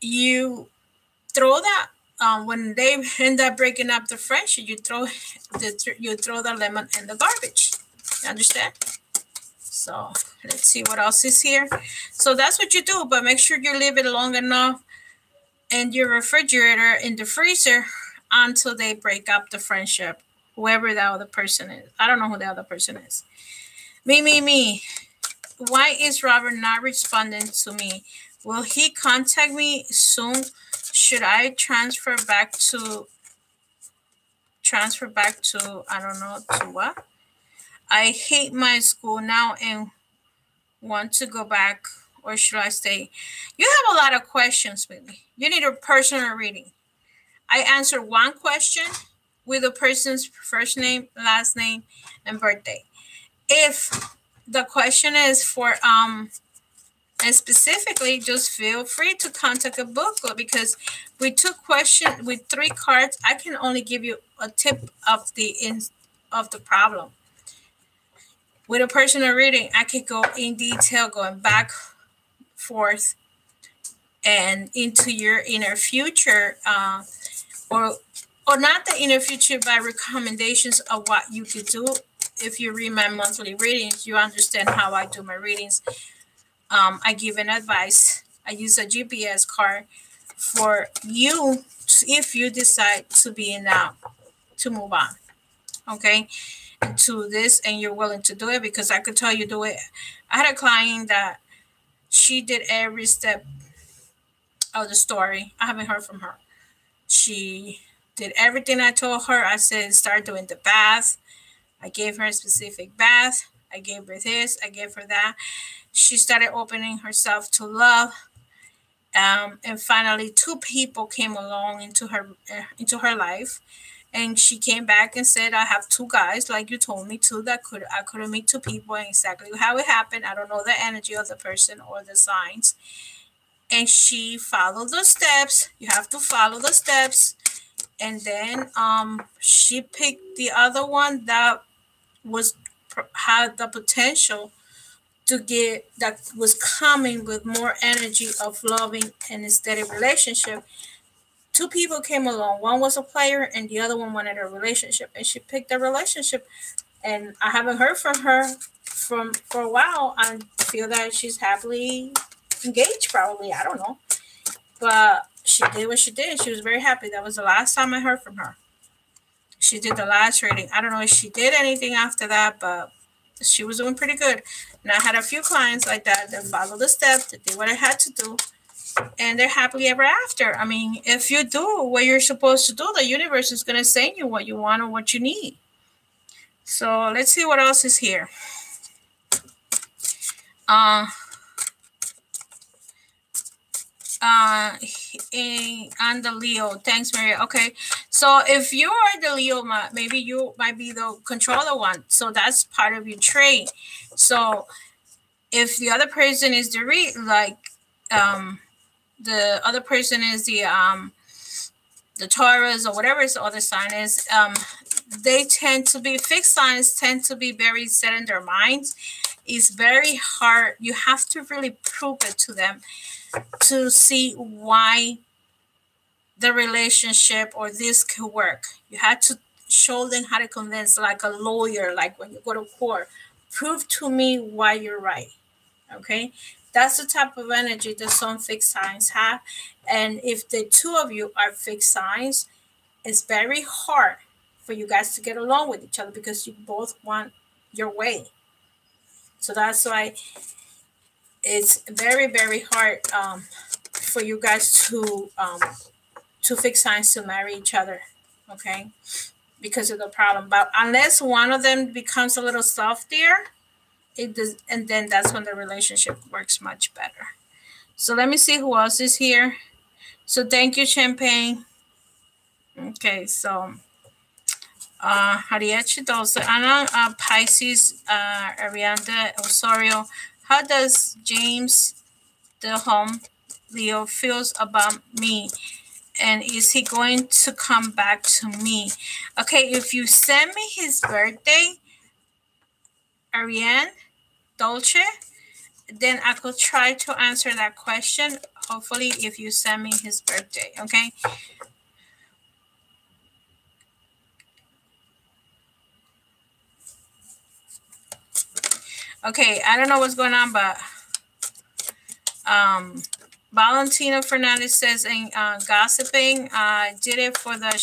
you throw that. When they end up breaking up the friendship, you throw the lemon in the garbage. You understand? So let's see what else is here. So that's what you do, but make sure you leave it long enough in your refrigerator, in the freezer, until they break up the friendship, whoever the other person is. I don't know who the other person is. Me. Why is Robert not responding to me? Will he contact me soon? Should I transfer back to, I don't know, to what? I hate my school now and want to go back, or should I stay? You have a lot of questions with me. You need a personal reading. I answer one question with a person's first name, last name, and birthday. If the question is for and specifically, just feel free to contact a book club, because we took question with 3 cards. I can only give you a tip of the problem. With a personal reading, I could go in detail, going back, forth, and into your inner future, or not the inner future, by recommendations of what you could do. If you read my monthly readings, you understand how I do my readings. I give an advice. I use a GPS card for you if you decide to be to move on, okay, to this, and you're willing to do it, because I could tell you do it. I had a client that she did every step of the story. I haven't heard from her. She did everything I told her. I said, start doing the bath. I gave her a specific bath. I gave her this. I gave her that. She started opening herself to love. And finally, 2 people came along into her life. And she came back and said, I have 2 guys, like you told me to, that I couldn't meet 2 people, and exactly how it happened. I don't know the energy of the person or the signs. And she followed the steps. You have to follow the steps. And then she picked the other one that had the potential to get, that was coming with more energy of loving and steady relationship. 2 people came along. One was a player and the other one wanted a relationship, and she picked a relationship. And I haven't heard from her for a while. I feel that she's happily engaged, probably. I don't know. But she did what she did. She was very happy. That was the last time I heard from her. She did the last reading. I don't know if she did anything after that, but she was doing pretty good. And I had a few clients like that followed the steps, that did what I had to do, and they're happily ever after. I mean, if you do what you're supposed to do, the universe is going to send you what you want or what you need. So let's see what else is here. On the Leo. Thanks, Maria. Okay. So if you are the Leo, maybe you might be the controller one. So that's part of your trait. So if the other person is the other person is the Taurus or whatever the other sign is, they tend to be, fixed signs tend to be very set in their minds. It's very hard. You have to really prove it to them to see why the relationship or this could work. You have to show them how to convince, like a lawyer, like when you go to court. Prove to me why you're right. Okay? That's the type of energy that some fixed signs have. And if the 2 of you are fixed signs, it's very hard for you guys to get along with each other because you both want your way. So that's why it's very, very hard for you guys to fix signs to marry each other, okay? Because of the problem. But unless one of them becomes a little softer, it does, and then that's when the relationship works much better. So let me see who else is here. So thank you, Champagne. Okay, so Ariachidosa, Anna, Pisces, Arianda, Osorio. How does James the home Leo feels about me? And is he going to come back to me? Okay, if you send me his birthday, Ariane Dolce, then I could try to answer that question. Hopefully, if you send me his birthday, okay? Okay, I don't know what's going on, but Valentina Fernandez says, in gossiping, did it for the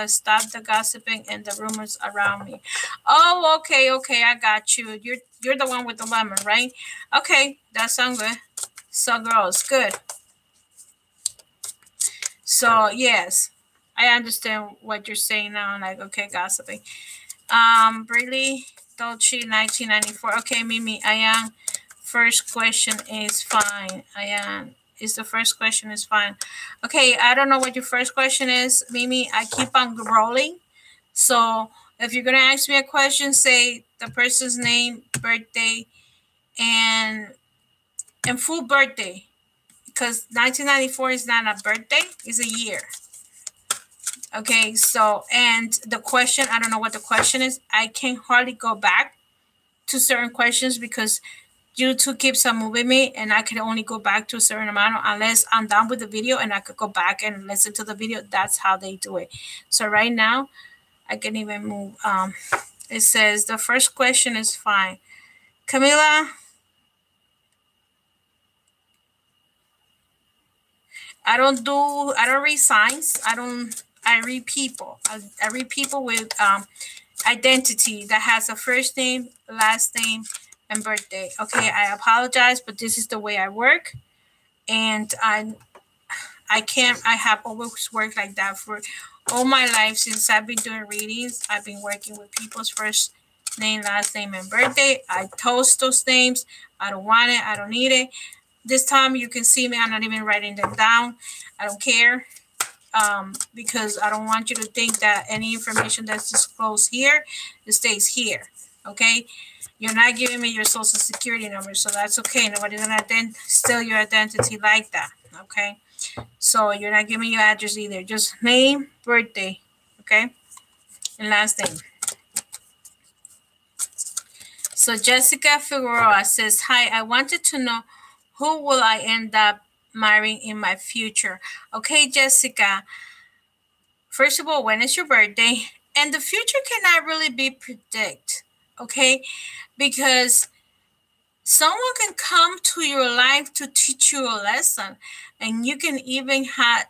stop the gossiping and the rumors around me. Oh, okay, I got you. You're the one with the lemon, right? Okay, that sounds good. So, girls, good. So, yes, I understand what you're saying now. Like, okay, gossiping. Brady Dolce, 1994. Okay, Mimi, Ayan, first question is fine. Ayan, the first question is fine. Okay, I don't know what your first question is, Mimi. I keep on rolling. So if you're going to ask me a question, say the person's name, birthday, and full birthday. Because 1994 is not a birthday, it's a year. Okay, so, and the question, I don't know what the question is. I can hardly go back to certain questions because YouTube keeps on moving me, and I can only go back to a certain amount unless I'm done with the video and I could go back and listen to the video. That's how they do it. So right now, I can even move. It says the first question is fine. Camila, I don't read signs. I read people. I read people with identity that has a first name, last name, and birthday. Okay, I apologize, but this is the way I work. And I I have always worked like that for all my life since I've been doing readings. I've been working with people's first name, last name, and birthday. I toast those names. I don't want it. I don't need it. This time you can see me. I'm not even writing them down. I don't care. Because I don't want you to think that any information that's disclosed here, it stays here. Okay? You're not giving me your social security number, so that's okay. Nobody's gonna steal your identity like that. Okay? So you're not giving your address either. Just name, birthday, okay? And last name. So Jessica Figueroa says, hi, I wanted to know who will I end up marrying in my future. Okay, Jessica. First of all, when is your birthday? And the future cannot really be predicted, okay? Because someone can come to your life to teach you a lesson, and you can even have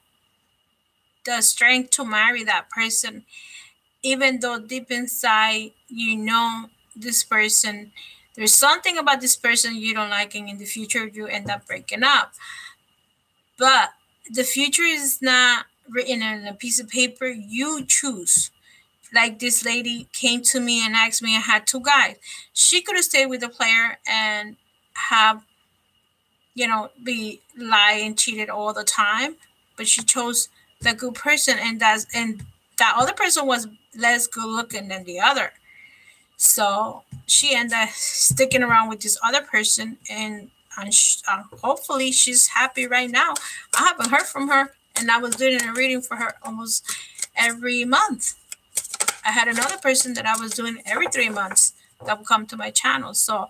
the strength to marry that person, even though deep inside you know this person, there's something about this person you don't like, and in the future you end up breaking up. But the future is not written on a piece of paper. You choose. Like this lady came to me and asked me, I had 2 guys. She could have stayed with the player and have, be lie and cheated all the time, but she chose the good person, and that other person was less good looking than the other. So she ended up sticking around with this other person, and hopefully she's happy right now. I haven't heard from her, and I was doing a reading for her almost every month. I had another person that I was doing every 3 months that would come to my channel, so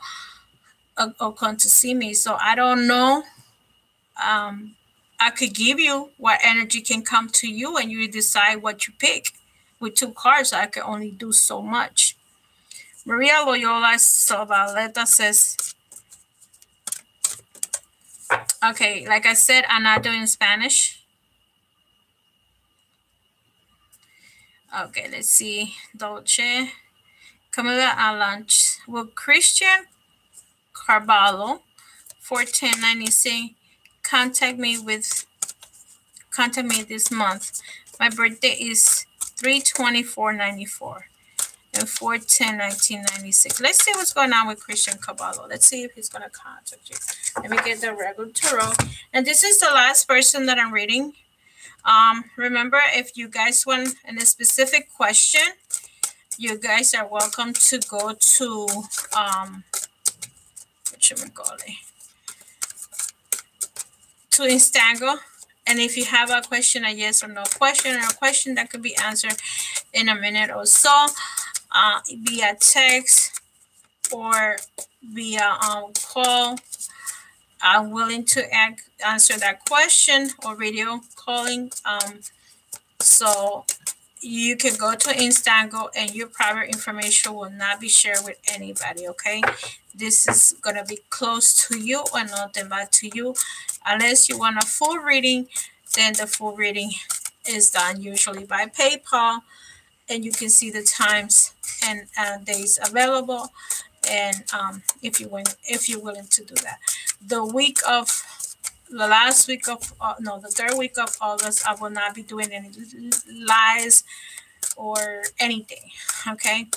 or come to see me. So I don't know. I could give you what energy can come to you, and you decide what you pick. With 2 cards, I can only do so much. Maria Loyola Zabaleta says, okay, like I said, I'm not doing Spanish. Okay, let's see. Dolce. Camila Alanch. Will Christian Carvalho, 41096, contact me this month. My birthday is 3/24/94 and 4/10/1996. Let's see what's going on with Christian Caballo. Let's see if he's going to contact you. Let me get the regular tarot. And this is the last person that I'm reading. Remember, if you guys want a specific question, you guys are welcome to go to to Instagram. And if you have a question, a yes or no question, or a question that could be answered in a minute or so, via text or via call, I'm willing to answer that question, or video calling. So you can go to Instagram, and your private information will not be shared with anybody, okay? This is going to be close to you and nothing back to you. Unless you want a full reading, then the full reading is done usually by PayPal, and you can see the times and days available. And if you're willing to do that, the third week of August, I will not be doing any lives or anything. Okay,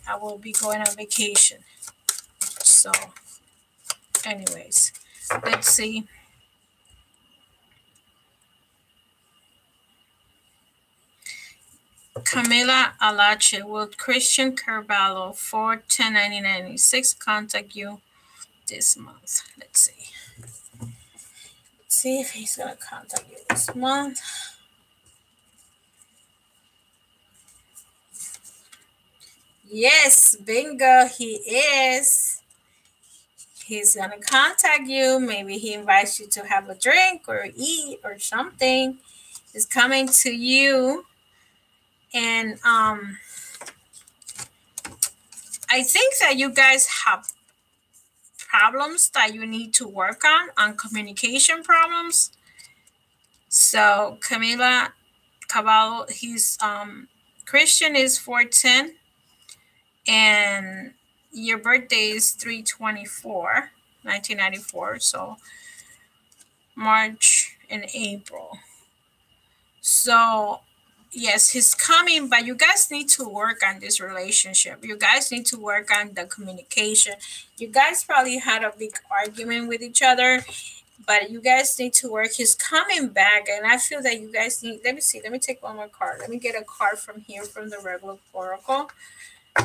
I will be going on vacation. So, anyways, let's see. Camila Alache, will Christian Carvalho, 4/10/1996, contact you this month? Let's see. See if he's gonna contact you this month. Yes, bingo, he is. He's gonna contact you. Maybe he invites you to have a drink or eat or something. He's coming to you. And I think that you guys have problems that you need to work on communication problems. So Camila Caballo, he's Christian is 4/10, and your birthday is 3/24/1994. So March and April. So yes, he's coming, but you guys need to work on this relationship. You guys need to work on the communication. You guys probably had a big argument with each other, but you guys need to work. He's coming back, and I feel that you guys need. Let me see. Let me take one more card. Let me get a card from here from the regular oracle.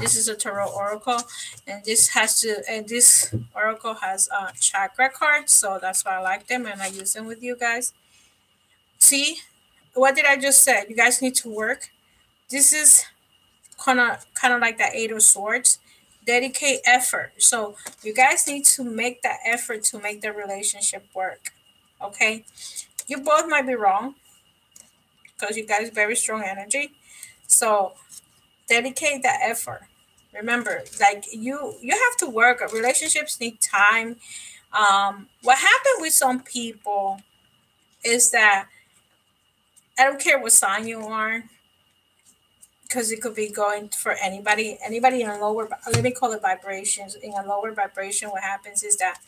This is a tarot oracle, and this oracle has a chakra card, so that's why I like them and I use them with you guys. See, what did I just say? You guys need to work. This is kind of like the Eight of Swords. Dedicate effort. So you guys need to make that effort to make the relationship work. Okay, you both might be wrong because you guys very strong energy. So dedicate that effort. Remember, like you have to work. Relationships need time. What happened with some people is that I don't care what sign you are, because it could be going for anybody in a lower, let me call it vibrations. In a lower vibration, what happens is that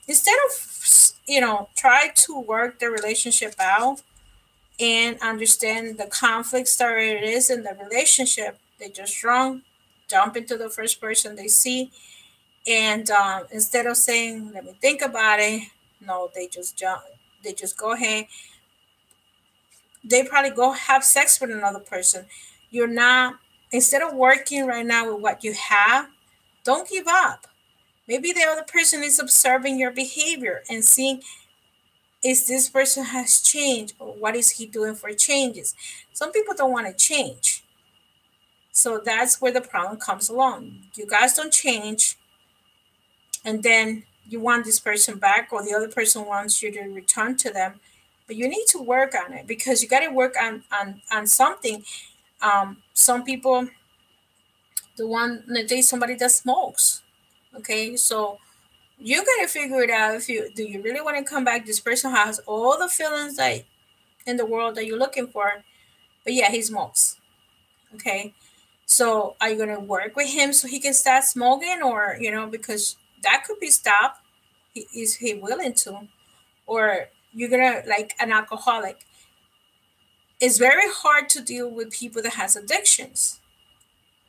instead of try to work the relationship out and understand the conflicts that it is in the relationship, they just jump into the first person they see, and instead of saying let me think about it, no, they just jump, they just go ahead, they probably go have sex with another person. You're not, instead of working right now with what you have, don't give up. Maybe the other person is observing your behavior and seeing, is this person has changed, or what is he doing for changes? Some people don't want to change. So that's where the problem comes along. You guys don't change, and then you want this person back, or the other person wants you to return to them. But you need to work on it, because you got to work on something. Some people, the one that date somebody that smokes. Okay, so you got to figure it out. If you do, you really want to come back. This person has all the feelings that in the world that you're looking for, but yeah, he smokes. Okay, so are you gonna work with him so he can start smoking, or because that could be stopped? Is he willing to, or you're gonna like an alcoholic? It's very hard to deal with people that has addictions,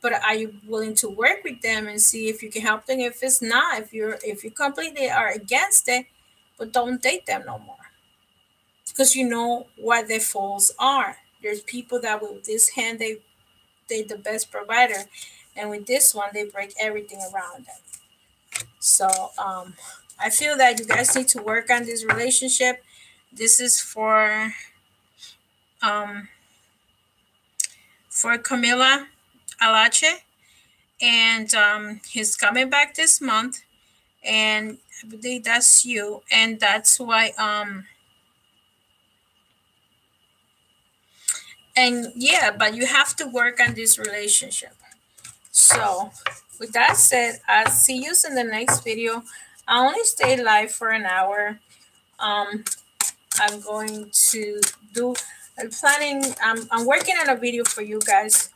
but are you willing to work with them and see if you can help them? If it's not, if you completely are against it, but don't date them no more, because you know what their faults are. There's people that with this hand they the best provider, and with this one they break everything around them. So I feel that you guys need to work on this relationship. This is um for Camila Alache, and he's coming back this month, and I believe that's you, and that's why and yeah, but you have to work on this relationship. So with that said, I'll see you in the next video. I only stay live for an hour. I'm going to do, I'm planning, I'm working on a video for you guys,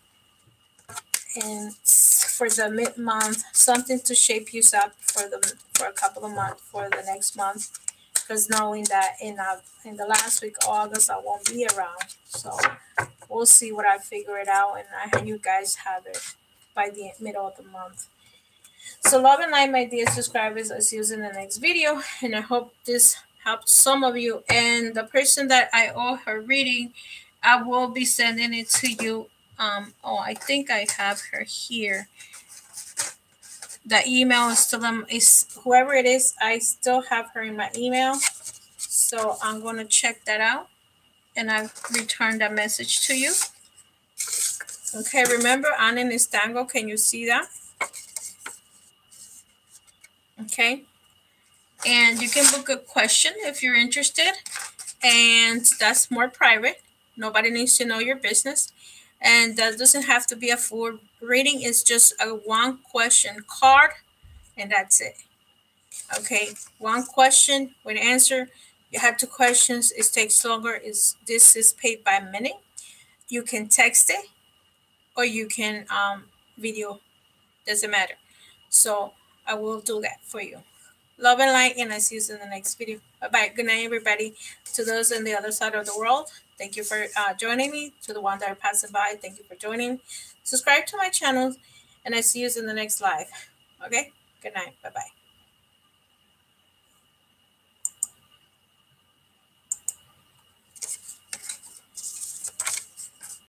and for the mid-month, something to shape you up for a couple of months for the next month, because knowing that in the last week August I won't be around, so we'll see what I figure it out, and I hope you guys have it by the middle of the month. So love and light, my dear subscribers. I'll see you in the next video, and I hope this helped some of you. And the person that I owe her reading, I will be sending it to you. I think I have her here. The email is still is whoever it is. I still have her in my email, so I'm gonna check that out, and I return that message to you. Okay, remember, Anin is tango. Can you see that? Okay. And you can book a question if you're interested, and that's more private. Nobody needs to know your business, and that doesn't have to be a full reading. It's just a one question card, and that's it. Okay, one question with answer. You have two questions. It takes longer. This is paid by minute. You can text it, or you can video. Doesn't matter. So I will do that for you. Love and light, and I see you in the next video. Bye-bye. Good night, everybody. To those on the other side of the world, thank you for joining me. To the ones that are passing by, thank you for joining. Subscribe to my channel, and I see you in the next live. Okay? Good night. Bye-bye.